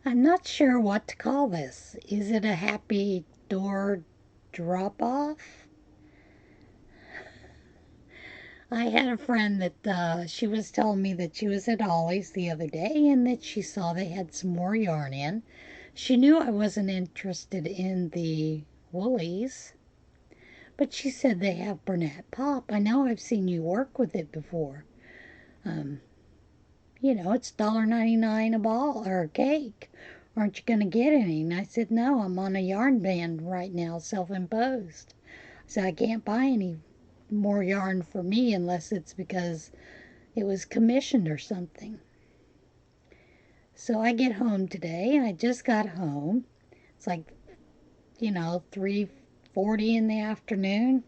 I'm not sure what to call this. Is it a happy door drop off? I had a friend that she was telling me that she was at Ollie's the other day and that she saw they had some more yarn in. She knew I wasn't interested in the woolies, but she said they have Burnett Pop. I know I've seen you work with it before. Um, it's $1.99 a ball or a cake. Aren't you going to get any? And I said, no, I'm on a yarn ban right now, self-imposed. So I can't buy any more yarn for me unless it's because it was commissioned or something. So I get home today, and I just got home. It's like, 3:40 in the afternoon.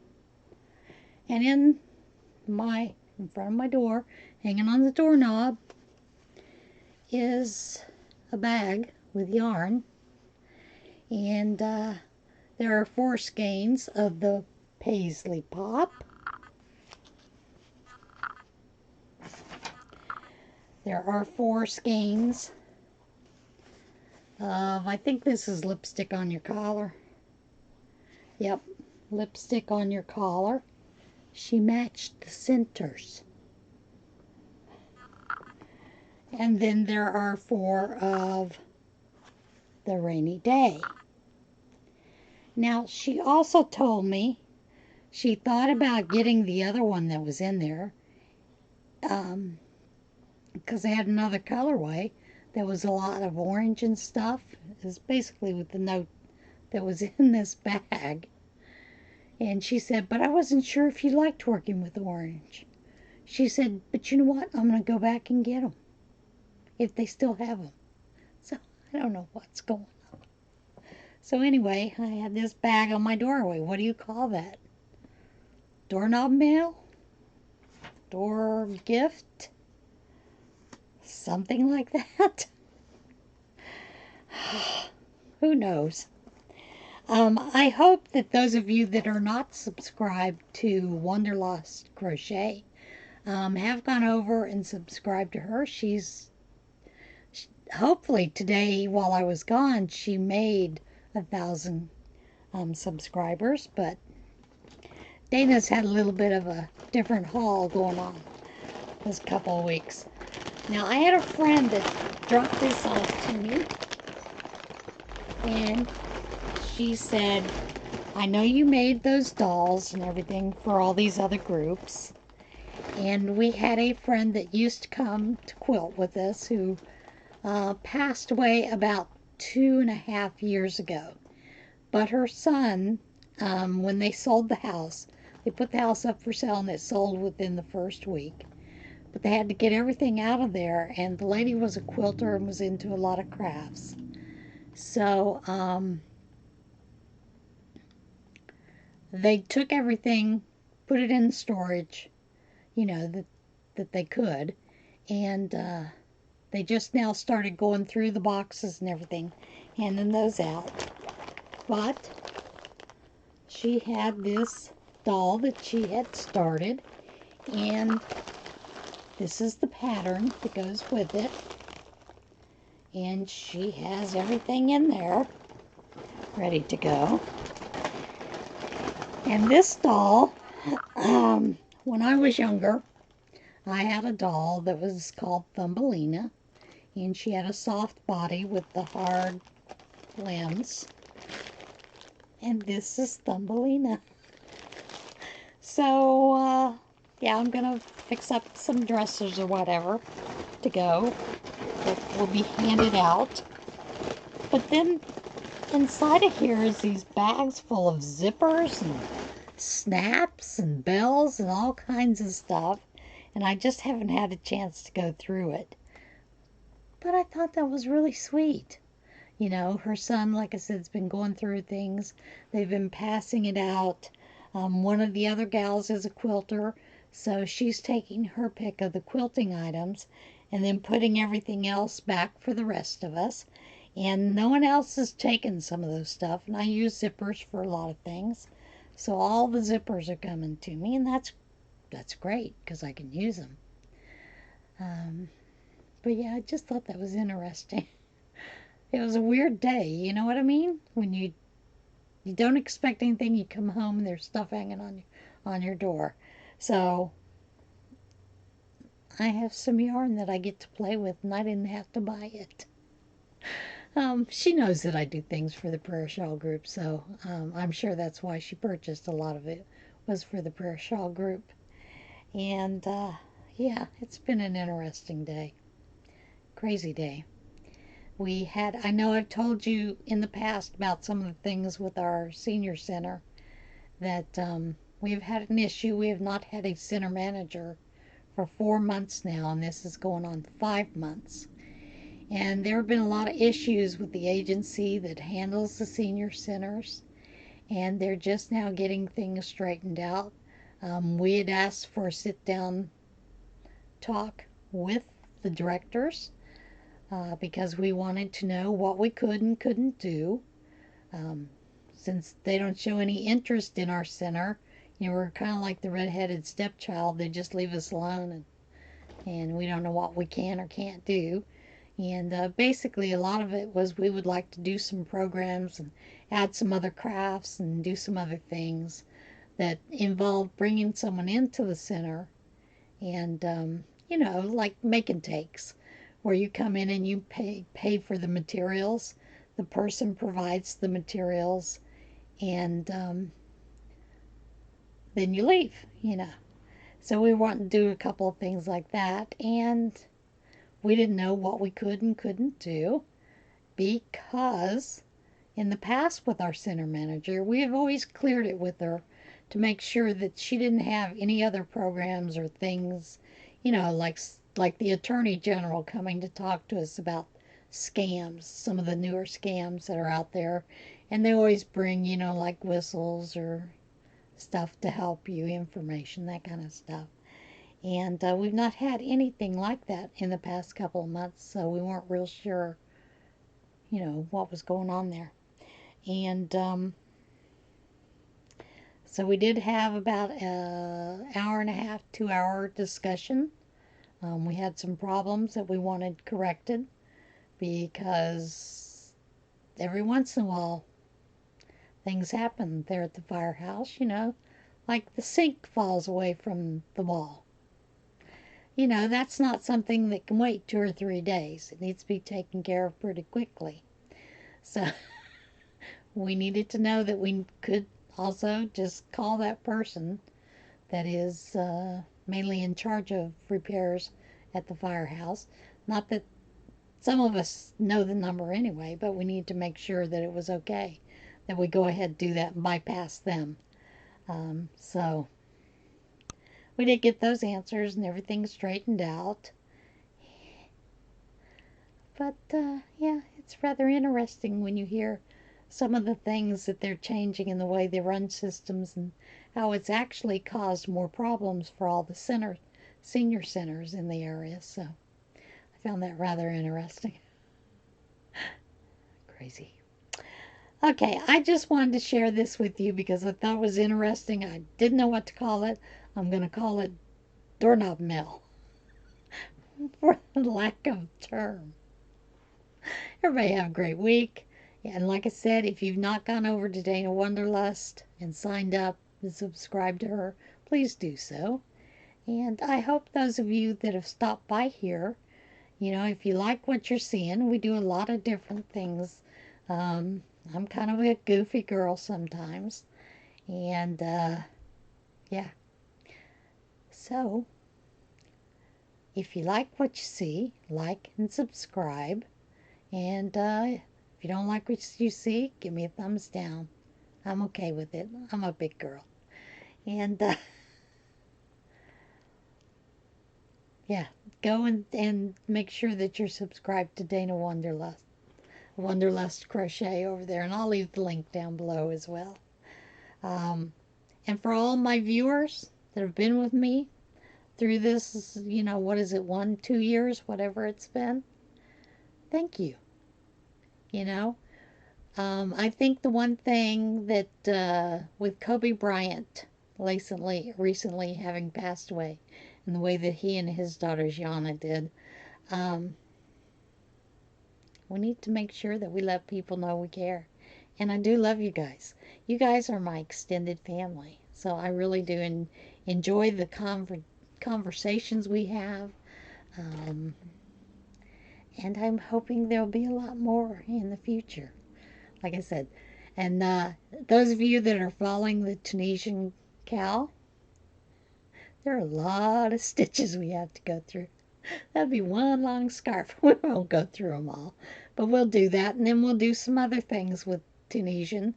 And in front of my door, hanging on the doorknob, is a bag with yarn. And there are 4 skeins of the paisley pop. There are 4 skeins of, I think this is lipstick on your collar. Yep, lipstick on your collar. She matched the centers. And then there are 4 of the rainy day. Now, she also told me she thought about getting the other one that was in there because they had another colorway. There was a lot of orange and stuff. It was basically with the note that was in this bag. And she said, but I wasn't sure if you liked working with orange. She said, but you know what? I'm going to go back and get them if they still have them. So I don't know what's going on. So anyway, I had this bag on my doorway. What do you call that? Doorknob mail? Door gift? Something like that? Who knows? I hope that those of you that are not subscribed to Wanderlust Crochet have gone over and subscribed to her. Hopefully today, while I was gone, she made 1,000 subscribers, but Dana's had a little bit of a different haul going on this couple of weeks. Now, I had a friend that dropped this off to me, and she said, I know you made those dolls and everything for all these other groups, and we had a friend that used to come to quilt with us who passed away about 2.5 years ago. But her son, when they sold the house, they put the house up for sale and it sold within the first week. But they had to get everything out of there, and the lady was a quilter and was into a lot of crafts. So they took everything, put it in storage, that they could, and they just now started going through the boxes and everything, handing those out. But she had this doll that she had started, and this is the pattern that goes with it. And she has everything in there ready to go. And this doll, when I was younger, I had a doll that was called Thumbelina, and she had a soft body with the hard limbs. And this is Thumbelina. So, yeah, I'm going to fix up some dresses or whatever to go that will be handed out. But then inside of here is these bags full of zippers and snaps and bells and all kinds of stuff. And I just haven't had a chance to go through it. But I thought that was really sweet. Her son, like I said, has been going through things. They've been passing it out. One of the other gals is a quilter, so she's taking her pick of the quilting items and then putting everything else back for the rest of us. And no one else has taken some of those stuff, and I use zippers for a lot of things. So all the zippers are coming to me, and that's great because I can use them. But yeah, I just thought that was interesting. It was a weird day, you know what I mean? When you don't expect anything, you come home and there's stuff hanging on your door. So I have some yarn that I get to play with, and I didn't have to buy it. She knows that I do things for the prayer shawl group, so I'm sure that's why she purchased a lot of it, was for the prayer shawl group. And yeah, it's been an interesting day. Crazy day. I know I've told you in the past about some of the things with our senior center that we've had an issue. We have not had a center manager for 4 months now, and this is going on 5 months. And there have been a lot of issues with the agency that handles the senior centers, and they're just now getting things straightened out. We had asked for a sit down talk with the directors because we wanted to know what we could and couldn't do. Um, since they don't show any interest in our center, we're kind of like the redheaded stepchild. They just leave us alone, and we don't know what we can or can't do. And basically, a lot of it was we would like to do some programs and add some other crafts and do some other things that involve bringing someone into the center and, like make and takes, where you come in and you pay for the materials. The person provides the materials, and then you leave. So we want to do a couple of things like that, and we didn't know what we could and couldn't do because in the past with our center manager, we have always cleared it with her to make sure that she didn't have any other programs or things, like the Attorney General coming to talk to us about scams, some of the newer scams that are out there. And they always bring, like whistles or stuff to help you, information, that kind of stuff. And we've not had anything like that in the past couple of months, so we weren't real sure, what was going on there. And so we did have about an hour and a half, 2 hour discussion. We had some problems that we wanted corrected because every once in a while things happen there at the firehouse, like the sink falls away from the wall. That's not something that can wait 2 or 3 days. It needs to be taken care of pretty quickly. So we needed to know that we could also just call that person that is mainly in charge of repairs at the firehouse. Not that some of us know the number anyway, but we need to make sure that it was okay, that we go ahead and do that and bypass them. So we did get those answers and everything straightened out. But yeah, it's rather interesting when you hear some of the things that they're changing in the way they run systems and how it's actually caused more problems for all the senior centers in the area. So I found that rather interesting. Crazy. Okay, I just wanted to share this with you because I thought it was interesting. I didn't know what to call it. I'm going to call it doorknob mill for the lack of term. Everybody have a great week. And like I said, if you've not gone over to Dana Wanderlust and signed up and subscribed to her, please do so. And I hope those of you that have stopped by here, if you like what you're seeing, we do a lot of different things. I'm kind of a goofy girl sometimes. And yeah. So, if you like what you see, like and subscribe. And if you don't like what you see, give me a thumbs down. I'm okay with it. I'm a big girl. And yeah, go and make sure that you're subscribed to Dana Wanderlust Crochet over there. And I'll leave the link down below as well. And for all my viewers that have been with me through this, what is it, 1, 2 years, whatever it's been, thank you. I think the one thing that with Kobe Bryant recently having passed away, and the way that he and his daughter Gianna did, We need to make sure that we let people know we care. And I do love you guys. You guys are my extended family. So I really do enjoy the conversations we have. Um, and I'm hoping there'll be a lot more in the future. Like I said, and those of you that are following the Tunisian cow, there are a lot of stitches we have to go through. That'd be one long scarf. We won't go through them all, but we'll do that, and then we'll do some other things with Tunisian,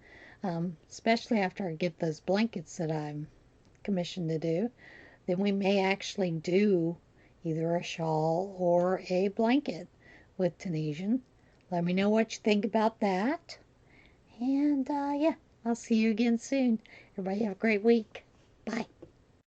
especially after I get those blankets that I'm commissioned to do. Then we may actually do either a shawl or a blanket with Tunisian. Let me know what you think about that. And yeah, I'll see you again soon. Everybody have a great week. Bye.